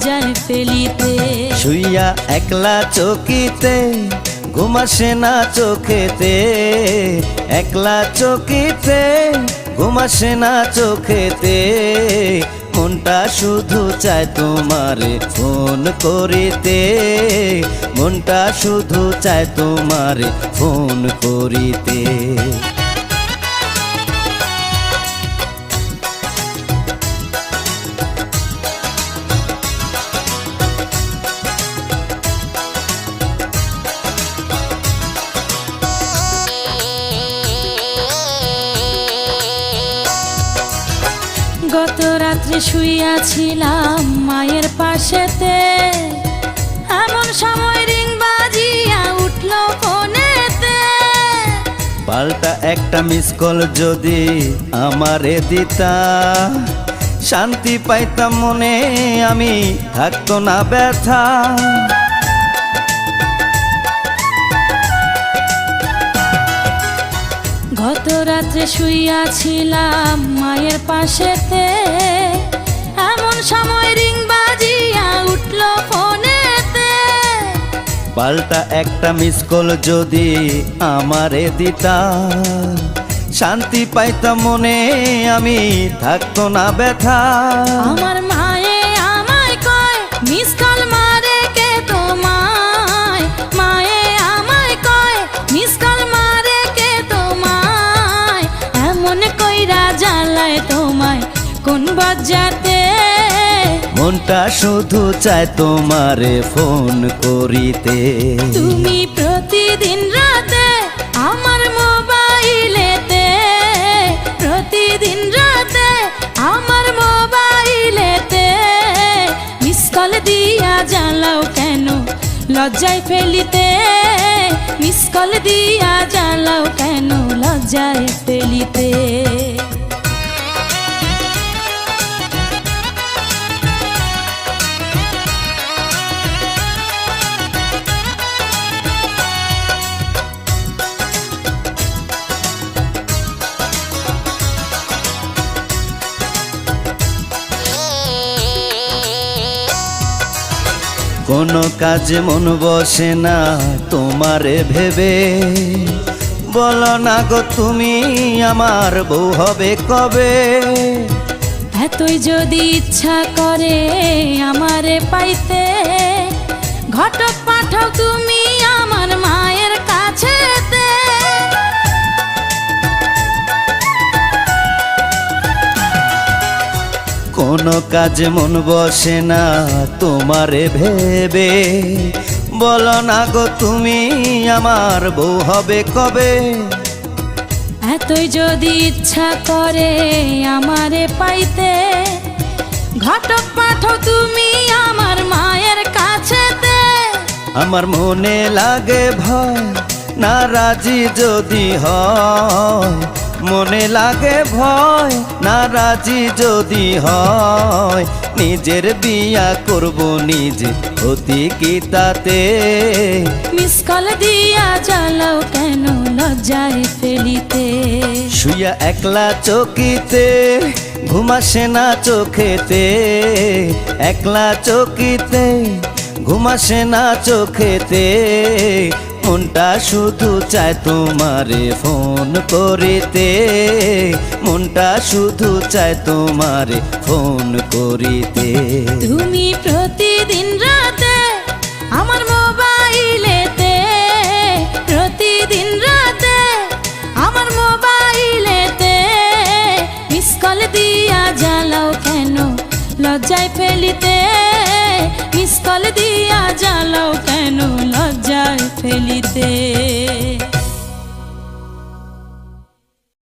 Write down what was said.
লজ্জায় ফেলিতে। শুইয়া একলা চকিতে ঘুম আসে না চোখেতে, একলা চকিতে ঘুম আসে না চোখেতে। মনটা শুধু চায় তোমারে ফোন করিতে, মনটা শুধু চায় তোমারে ফোন করিতে। গত রাত্রে শুইয়াছিলাম মায়ের পাশেতে, এমন সময় রিং বাজিয়া উঠল ফোনেতে। পাল্টা একটা মিস কল যদি আমারে দিতা, শান্তি পাইতাম মনে, আমি থাকতো না ব্যথা। গত রাত্রে শুইয়াছিলাম মায়ের পাশেতে, এমন সময় রিং বাজিয়া উঠল ফোনেতে। পাল্টা একটা মিস কল যদি আমারে দিতা, শান্তি পাইতাম মনে, আমি থাকতো না ব্যথা। আমার মায়ে আমায় কয় মিস কল মারে কে তোমায়, মায়ে আমায় কয় মিস কল মারে কে তোমায়। এমন কইরা জ্বালায় তোমায় কোন বজ্জাতে, মনটা শুধু চায় তোমারে ফোন করিতে। তুমি প্রতিদিন রাতে আমার মোবাইলেতে, প্রতিদিন রাতে আমার মোবাইলেতে মিস কল দিয়া জ্বালাও কেন লজ্জায় ফেলিতে, মিস কল দিয়া জ্বালাও কেন লজ্জায় ফেলিতে। কোনো কাজে মন বসে না তোমারে ভেবে, বলো না গো তুমি আমার বউ হবে কবে। এতই যদি ইচ্ছা করে আমারে পাইতে, ঘটক পাঠাও তুমি আমার মায়ের কাছেতে। কোনো কাজে মন বসে না তোমারে ভেবে, বলো না গো তুমি আমার বউ হবে কবে। এতই যদি ইচ্ছা করে আমারে পাইতে, ঘটক পাঠাও তুমি আমার মায়ের কাছেতে। আমার মনে লাগে ভয় না রাজি যদি হয়, মনে লাগে ভয় না রাজি যদি হয়। নিজের বিয়া করব নিজে অতি কি তাতে, মিস কল দিয়া জ্বালাও কেন লজ্জায় ফেলিতে। শুইয়া একলা চকিতে ঘুম আসে না চোখেতে, একলা চকিতে ঘুম আসে না চোখেতে। মনটা শুধু চায় তোমারে ফোন করিতে, মনটা শুধু চায় তোমারে ফোন করিতে। তুমি প্রতিদিন রাতে আমার মোবাইলেতে, প্রতিদিন রাতে আমার মোবাইলেতে মিস কল দিয়া জ্বালাও কেন লজ্জায় ফেলিতে, মিস কল দিয়া